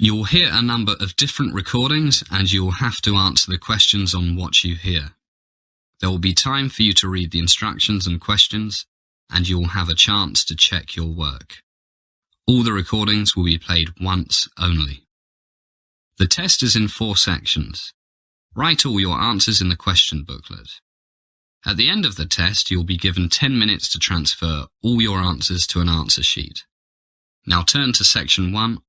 You'll hear a number of different recordings and you'll have to answer the questions on what you hear. There will be time for you to read the instructions and questions, and you'll have a chance to check your work. All the recordings will be played once only. The test is in 4 sections. Write all your answers in the question booklet. At the end of the test, you'll be given 10 minutes to transfer all your answers to an answer sheet. Now turn to Section 1.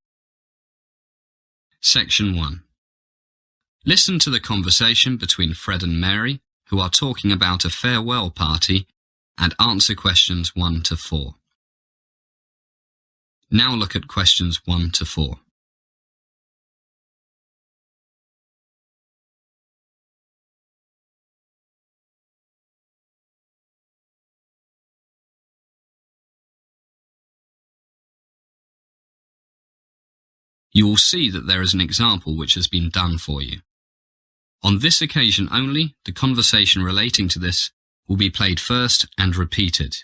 Section 1. Listen to the conversation between Fred and Mary, who are talking about a farewell party, and answer questions 1 to 4. Now look at questions 1 to 4. You will see that there is an example which has been done for you. On this occasion only, the conversation relating to this will be played first and repeated.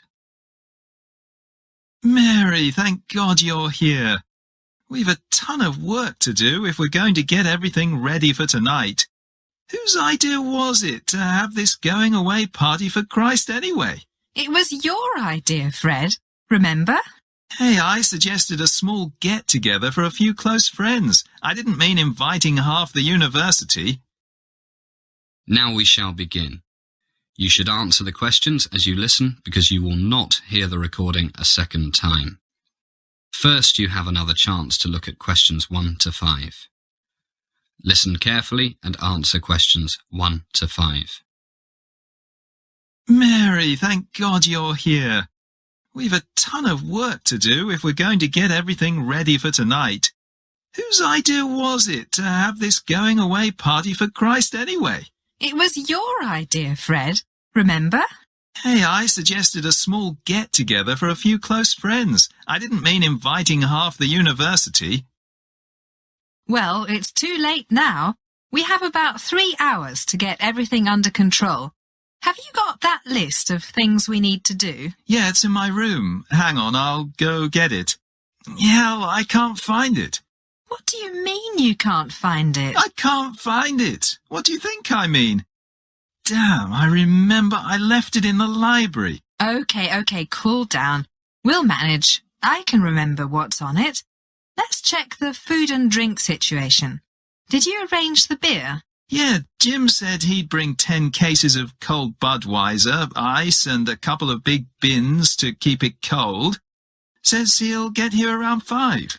Mary, thank God you're here. We've a ton of work to do if we're going to get everything ready for tonight. Whose idea was it to have this going-away party for Christ anyway? It was your idea, Fred. Remember? Hey, I suggested a small get-together for a few close friends. I didn't mean inviting half the university. Now we shall begin. You should answer the questions as you listen because you will not hear the recording a second time. First, you have another chance to look at questions 1 to 5. Listen carefully and answer questions 1 to 5. Mary, thank God you're here. We've a ton of work to do if we're going to get everything ready for tonight. Whose idea was it to have this going-away party for Christ anyway? It was your idea, Fred. Remember? Hey, I suggested a small get-together for a few close friends. I didn't mean inviting half the university. Well, it's too late now. We have about 3 hours to get everything under control. Have you got that list of things we need to do? Yeah, it's in my room. Hang on, I'll go get it. Hell, I can't find it. What do you mean you can't find it? I can't find it. What do you think I mean? Damn, I remember I left it in the library. Okay, cool down. We'll manage. I can remember what's on it. Let's check the food and drink situation. Did you arrange the beer? Yeah, Jim said he'd bring 10 cases of cold Budweiser, ice, and a couple of big bins to keep it cold. Says he'll get here around 5.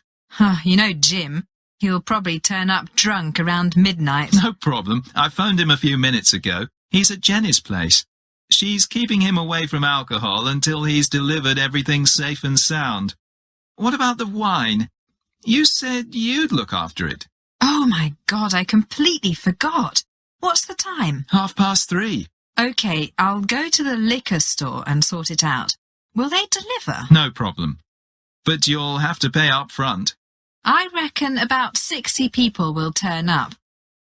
You know Jim. He'll probably turn up drunk around midnight. No problem. I phoned him a few minutes ago. He's at Jenny's place. She's keeping him away from alcohol until he's delivered everything safe and sound. What about the wine? You said you'd look after it. Oh my God, I completely forgot. What's the time? 3:30. Okay, I'll go to the liquor store and sort it out. Will they deliver? No problem. But you'll have to pay up front. I reckon about 60 people will turn up.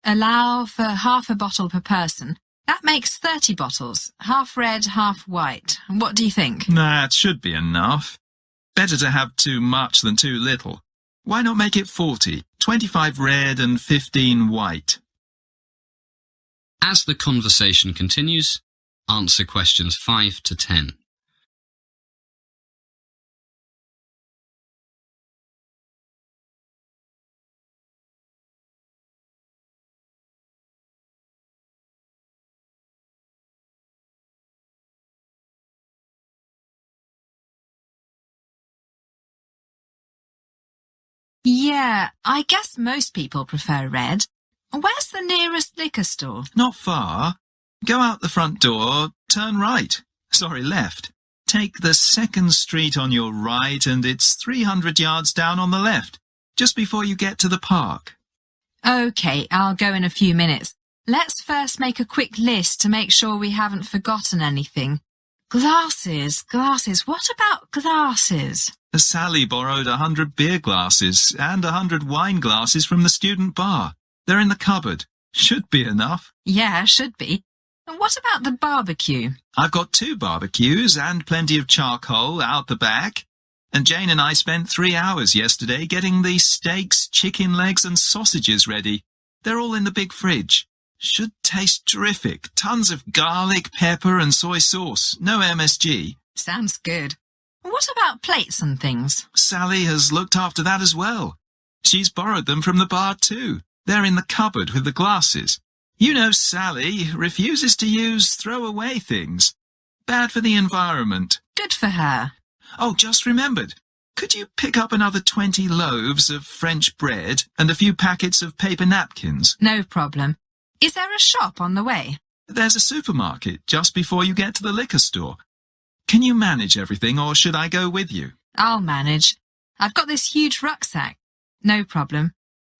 Allow for half a bottle per person. That makes 30 bottles, half red, half white. What do you think? That should be enough. Better to have too much than too little. Why not make it 40? 25 red and 15 white. As the conversation continues, answer questions 5 to 10. Yeah, I guess most people prefer red. Where's the nearest liquor store? Not far. Go out the front door, turn right. Sorry, left. Take the second street on your right and it's 300 yards down on the left, just before you get to the park. Okay, I'll go in a few minutes. Let's first make a quick list to make sure we haven't forgotten anything. Glasses. What about glasses? Sally borrowed 100 beer glasses and 100 wine glasses from the student bar. They're in the cupboard. Should be enough. Yeah, should be. What about the barbecue? I've got 2 barbecues and plenty of charcoal out the back. And Jane and I spent 3 hours yesterday getting the steaks, chicken legs and sausages ready. They're all in the big fridge. Should taste terrific. Tons of garlic, pepper and soy sauce. No MSG. Sounds good. What about plates and things? Sally has looked after that as well. She's borrowed them from the bar too. They're in the cupboard with the glasses. You know Sally refuses to use throwaway things. Bad for the environment. Good for her. Oh, just remembered. Could you pick up another 20 loaves of French bread and a few packets of paper napkins? No problem. Is there a shop on the way? There's a supermarket just before you get to the liquor store. Can you manage everything, or should I go with you? I'll manage. I've got this huge rucksack. No problem.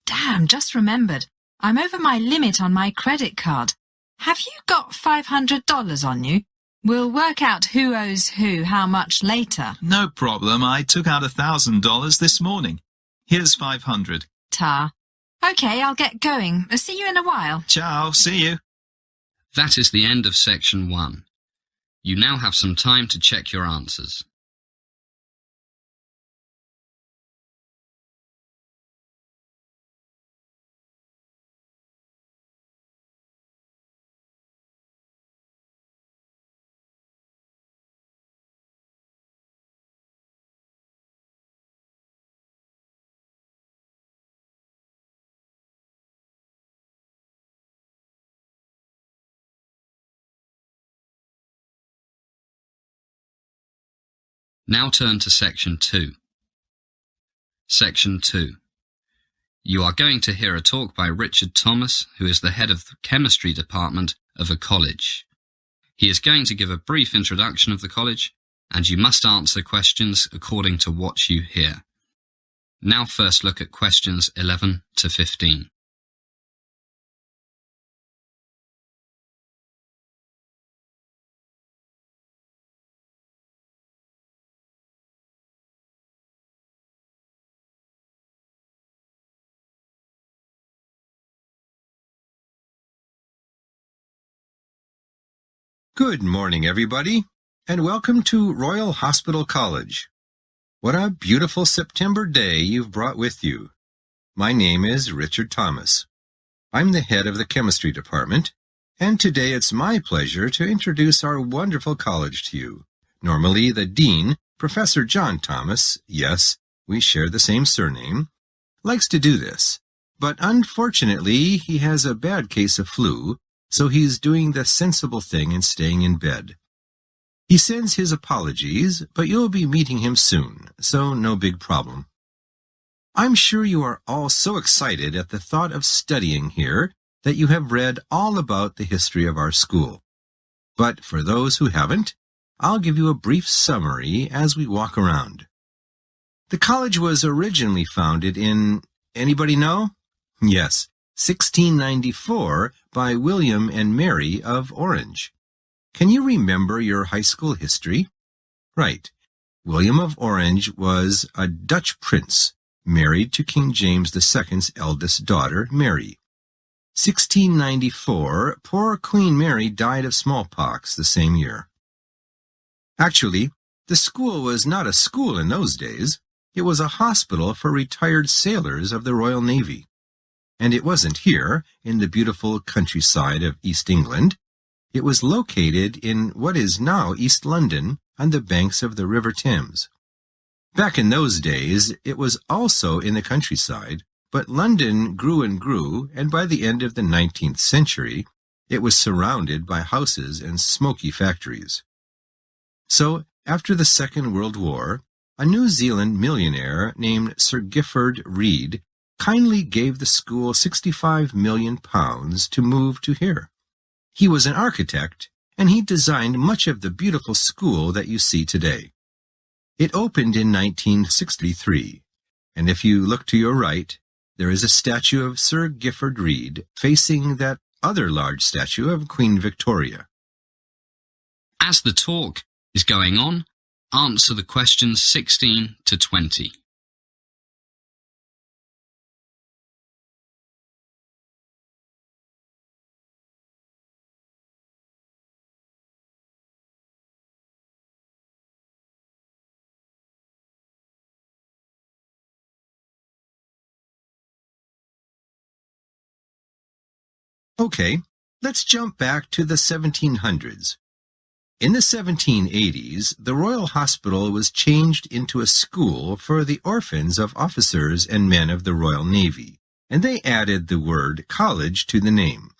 Damn, just remembered. I'm over my limit on my credit card. Have you got $500 on you? We'll work out who owes who how much later. No problem. I took out $1,000 this morning. Here's 500. Ta. Okay, I'll get going. I'll see you in a while. Ciao. See you. That is the end of section 1. You now have some time to check your answers. Now turn to section 2. Section 2. You are going to hear a talk by Richard Thomas, who is the head of the chemistry department of a college. He is going to give a brief introduction of the college, and you must answer questions according to what you hear. Now first look at questions 11 to 15. Good morning, everybody, and welcome to Royal Hospital College. What a beautiful September day you've brought with you. My name is Richard Thomas. I'm the head of the chemistry department, and today it's my pleasure to introduce our wonderful college to you. Normally, the dean, Professor John Thomas, yes, we share the same surname, likes to do this, but unfortunately, he has a bad case of flu, so he's doing the sensible thing and staying in bed. He sends his apologies, but you'll be meeting him soon, so no big problem. I'm sure you are all so excited at the thought of studying here that you have read all about the history of our school. But for those who haven't, I'll give you a brief summary as we walk around. The college was originally founded in, anybody know? Yes, 1694 by William and Mary of Orange. Can you remember your high school history? Right. William of Orange was a Dutch prince married to King James II's eldest daughter, Mary. 1694, poor Queen Mary died of smallpox the same year. Actually, the school was not a school in those days. It was a hospital for retired sailors of the Royal Navy. And it wasn't here, in the beautiful countryside of East England. It was located in what is now East London, on the banks of the River Thames. Back in those days, it was also in the countryside, but London grew and grew, and by the end of the 19th century, it was surrounded by houses and smoky factories. So, after the Second World War, a New Zealand millionaire named Sir Gifford Reed kindly gave the school £65 million to move to here. He was an architect, and he designed much of the beautiful school that you see today. It opened in 1963, and if you look to your right, there is a statue of Sir Gifford Reed facing that other large statue of Queen Victoria. As the talk is going on, answer the questions 16 to 20. Okay, let's jump back to the 1700s. In the 1780s, the Royal Hospital was changed into a school for the orphans of officers and men of the Royal Navy, and they added the word college to the name.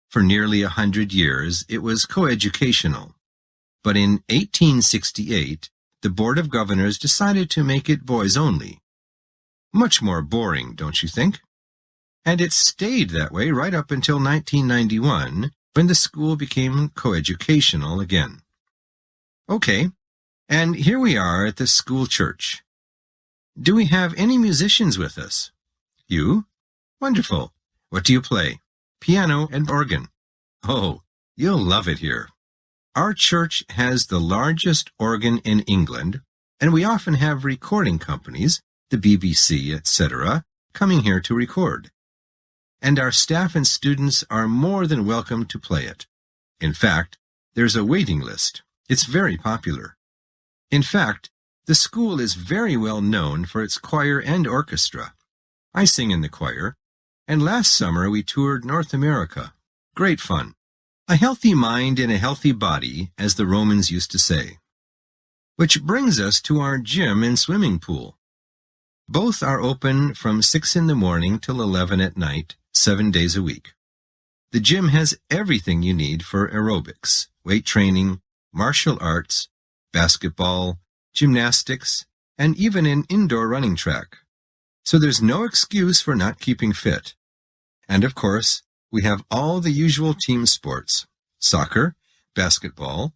For nearly 100 years, it was coeducational. But in 1868, the Board of Governors decided to make it boys only. Much more boring, don't you think? And it stayed that way right up until 1991, when the school became coeducational again. Okay, and here we are at the school church. Do we have any musicians with us? You? Wonderful. What do you play? Piano and organ. Oh, you'll love it here. Our church has the largest organ in England, and we often have recording companies, the BBC, etc., coming here to record. And our staff and students are more than welcome to play it. In fact, there's a waiting list. It's very popular. In fact, the school is very well known for its choir and orchestra. I sing in the choir, and last summer we toured North America. Great fun. A healthy mind in a healthy body, as the Romans used to say. Which brings us to our gym and swimming pool. Both are open from 6 in the morning till 11 at night, 7 days a week. The gym has everything you need for aerobics, weight training, martial arts, basketball, gymnastics, and even an indoor running track. So there's no excuse for not keeping fit. And of course, we have all the usual team sports: soccer, basketball.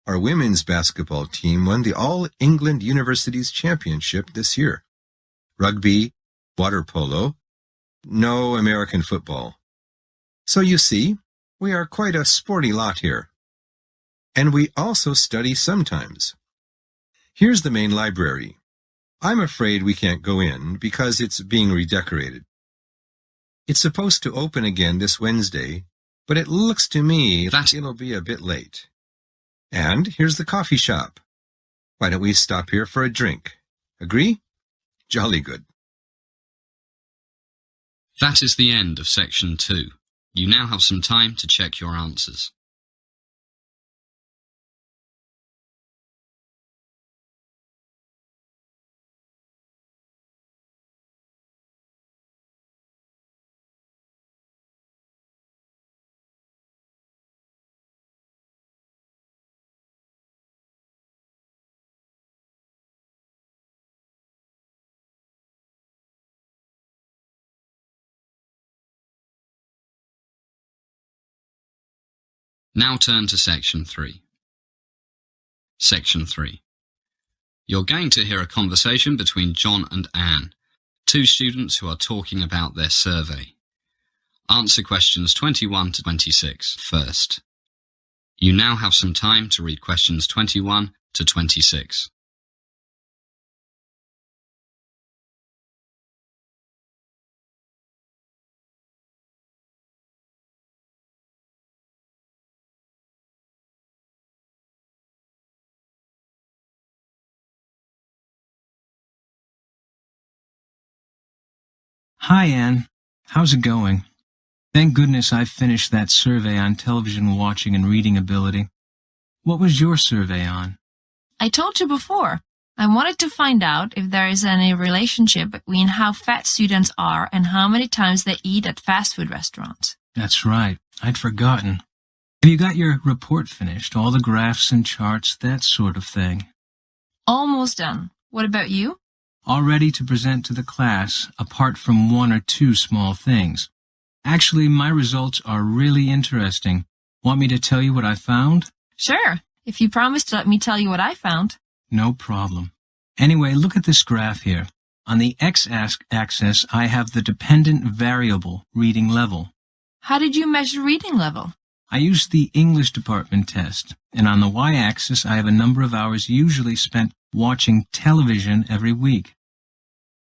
Our women's basketball team won the All England Universities Championship this year. Rugby, water polo, no American football. So you see, we are quite a sporty lot here. And we also study sometimes. Here's the main library. I'm afraid we can't go in because it's being redecorated. It's supposed to open again this Wednesday, but it looks to me that it'll be a bit late. And here's the coffee shop. Why don't we stop here for a drink? Agree? Jolly good. That is the end of section 2. You now have some time to check your answers. Now turn to section 3. Section 3. You're going to hear a conversation between John and Anne, two students who are talking about their survey. Answer questions 21 to 26 first. You now have some time to read questions 21 to 26. Hi, Anne. How's it going? Thank goodness I finished that survey on television watching and reading ability. What was your survey on? I told you before. I wanted to find out if there is any relationship between how fat students are and how many times they eat at fast food restaurants. That's right. I'd forgotten. Have you got your report finished? All the graphs and charts, that sort of thing? Almost done. What about you? All ready to present to the class, apart from one or two small things. Actually, my results are really interesting. Want me to tell you what I found? Sure, if you promise to let me tell you what I found. No problem. Anyway, look at this graph here. On the x-axis, I have the dependent variable reading level. How did you measure reading level? I used the English department test, and on the y-axis, I have a number of hours usually spent watching television every week.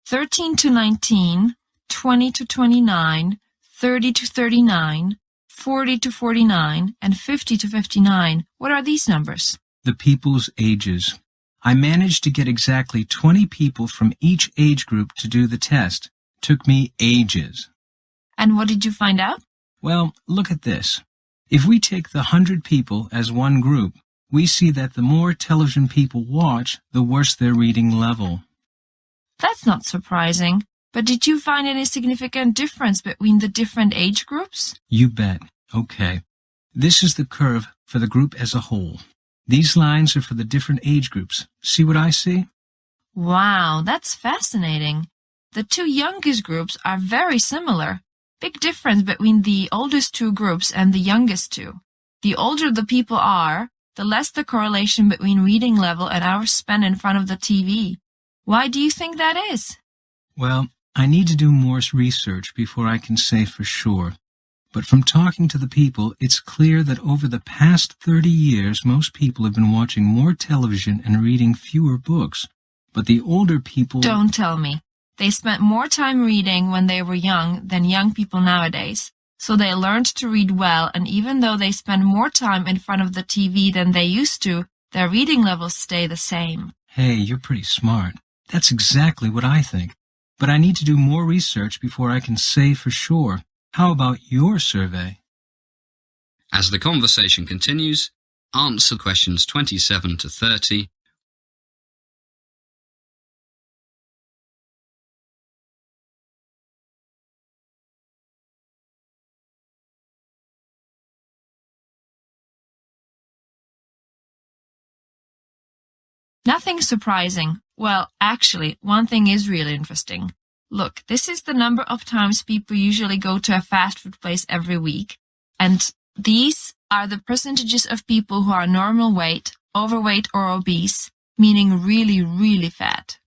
13 to 19, 20 to 29, 30 to 39, 40 to 49, and 50 to 59. What are these numbers? The people's ages. I managed to get exactly 20 people from each age group to do the test. Took me ages. And what did you find out? Well, look at this. If we take the 100 people as one group, we see that the more television people watch, the worse their reading level. That's not surprising. But did you find any significant difference between the different age groups? You bet. Okay. This is the curve for the group as a whole. These lines are for the different age groups. See what I see? Wow, that's fascinating. The two youngest groups are very similar. Big difference between the oldest two groups and the youngest two. The older the people are, the less the correlation between reading level and hours spent in front of the TV. Why do you think that is? Well, I need to do more research before I can say for sure. But from talking to the people, it's clear that over the past 30 years, most people have been watching more television and reading fewer books. But the older people... Don't tell me. They spent more time reading when they were young than young people nowadays. So they learned to read well, and even though they spend more time in front of the TV than they used to, their reading levels stay the same. Hey, you're pretty smart. That's exactly what I think. But I need to do more research before I can say for sure. How about your survey? As the conversation continues, answer questions 27 to 30. Nothing surprising. Well, actually, one thing is really interesting. Look, this is the number of times people usually go to a fast food place every week. And these are the percentages of people who are normal weight, overweight or obese, meaning really, really fat.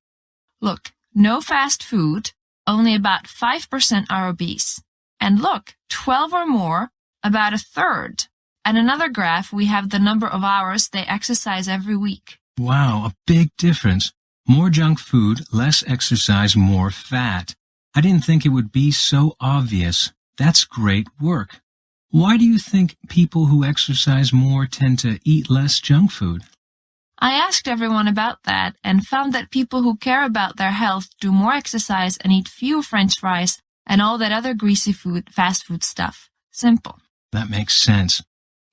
Look, no fast food, only about 5% are obese. And look, 12 or more, about a third. And another graph, we have the number of hours they exercise every week. Wow, a big difference. More junk food, less exercise, more fat. I didn't think it would be so obvious. That's great work. Why do you think people who exercise more tend to eat less junk food? I asked everyone about that and found that people who care about their health do more exercise and eat fewer French fries and all that other greasy food, fast food stuff. Simple. That makes sense.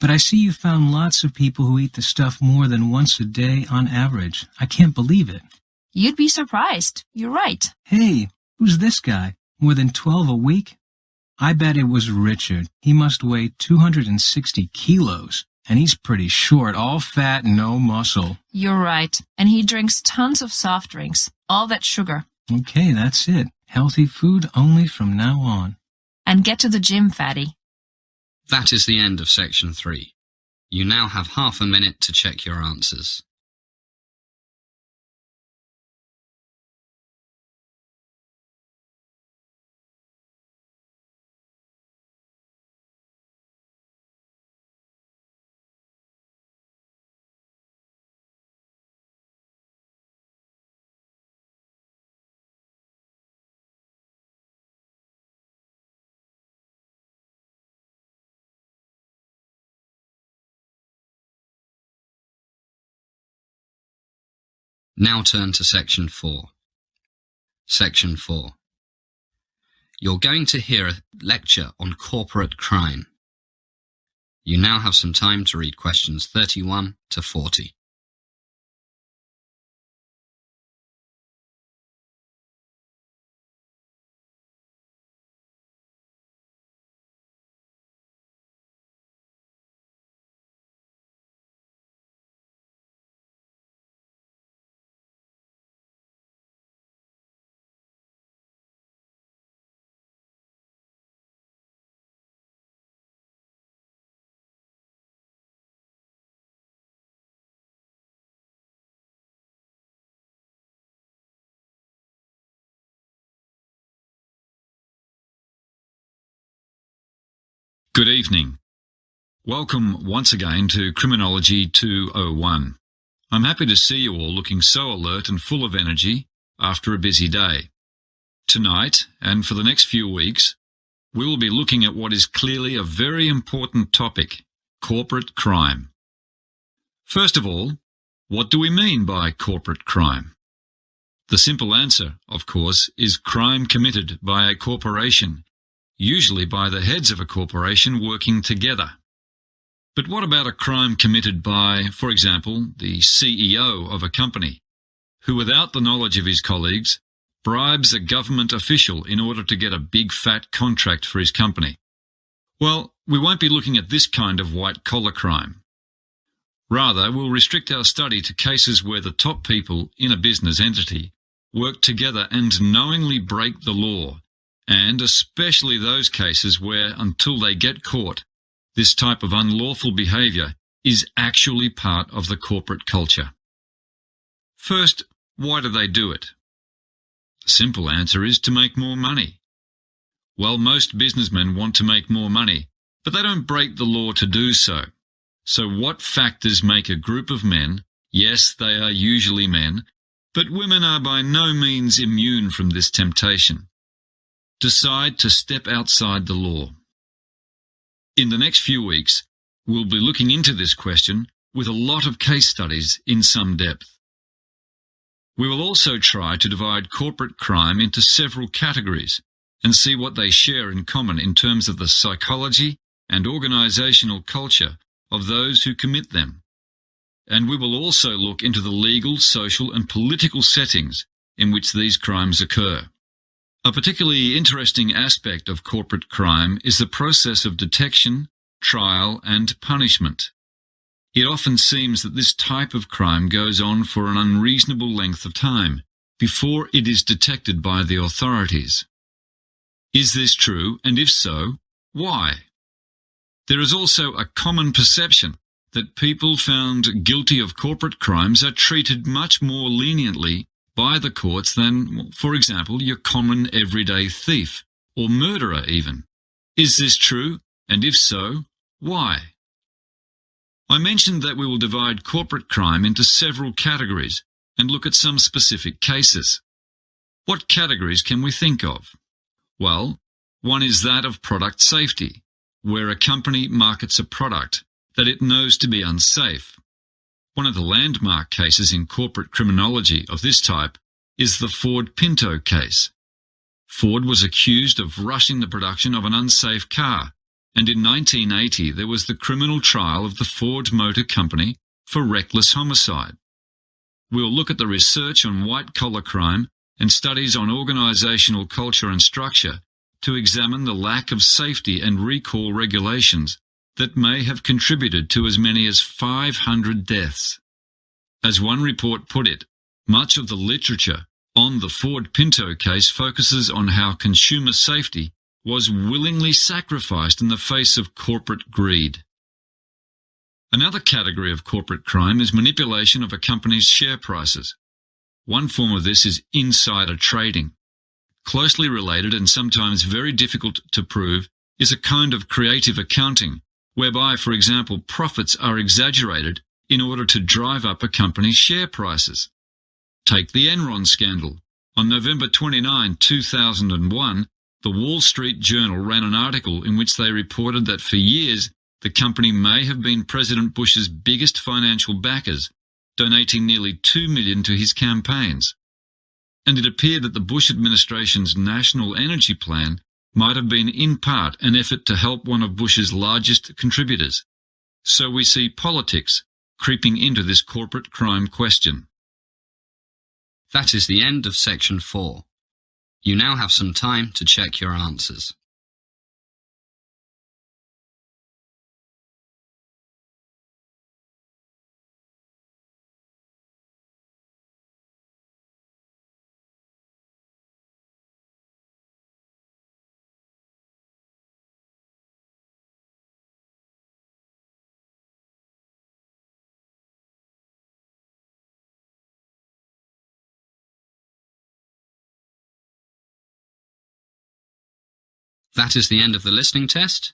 But I see you found lots of people who eat the stuff more than once a day on average. I can't believe it. You'd be surprised. You're right. Hey, who's this guy? More than 12 a week? I bet it was Richard. He must weigh 260 kilos. And he's pretty short, all fat, no muscle. You're right. And he drinks tons of soft drinks. All that sugar. Okay, that's it. Healthy food only from now on. And get to the gym, fatty. That is the end of section 3. You now have half a minute to check your answers. Now turn to section 4. Section 4. You're going to hear a lecture on corporate crime. You now have some time to read questions 31 to 40. Good evening. Welcome once again to Criminology 201. I'm happy to see you all looking so alert and full of energy after a busy day. Tonight, and for the next few weeks, we will be looking at what is clearly a very important topic, corporate crime. First of all, what do we mean by corporate crime? The simple answer, of course, is crime committed by a corporation, usually by the heads of a corporation working together. But what about a crime committed by, for example, the CEO of a company, who without the knowledge of his colleagues bribes a government official in order to get a big fat contract for his company? Well, we won't be looking at this kind of white-collar crime. Rather, we'll restrict our study to cases where the top people in a business entity work together and knowingly break the law, and especially those cases where, until they get caught, this type of unlawful behaviour is actually part of the corporate culture. First, why do they do it? The simple answer is to make more money. Well, most businessmen want to make more money, but they don't break the law to do so. So what factors make a group of men, yes, they are usually men, but women are by no means immune from this temptation, decide to step outside the law? In the next few weeks, we'll be looking into this question with a lot of case studies in some depth. We will also try to divide corporate crime into several categories and see what they share in common in terms of the psychology and organizational culture of those who commit them. And we will also look into the legal, social and political settings in which these crimes occur. A particularly interesting aspect of corporate crime is the process of detection, trial and punishment. It often seems that this type of crime goes on for an unreasonable length of time before it is detected by the authorities. Is this true, and if so, why? There is also a common perception that people found guilty of corporate crimes are treated much more leniently by the courts than, for example, your common everyday thief or murderer even. Is this true, and if so, why? I mentioned that we will divide corporate crime into several categories and look at some specific cases. What categories can we think of? Well, one is that of product safety, where a company markets a product that it knows to be unsafe. One of the landmark cases in corporate criminology of this type is the Ford Pinto case. Ford was accused of rushing the production of an unsafe car, and in 1980 there was the criminal trial of the Ford Motor Company for reckless homicide. We'll look at the research on white-collar crime and studies on organizational culture and structure to examine the lack of safety and recall regulations that may have contributed to as many as 500 deaths. As one report put it, much of the literature on the Ford Pinto case focuses on how consumer safety was willingly sacrificed in the face of corporate greed. Another category of corporate crime is manipulation of a company's share prices. One form of this is insider trading. Closely related and sometimes very difficult to prove is a kind of creative accounting, whereby, for example, profits are exaggerated in order to drive up a company's share prices. Take the Enron scandal. On November 29, 2001, the Wall Street Journal ran an article in which they reported that for years the company may have been President Bush's biggest financial backers, donating nearly $2 million to his campaigns. And it appeared that the Bush administration's national energy plan might have been in part an effort to help one of Bush's largest contributors. So we see politics creeping into this corporate crime question. That is the end of section 4. You now have some time to check your answers. That is the end of the listening test.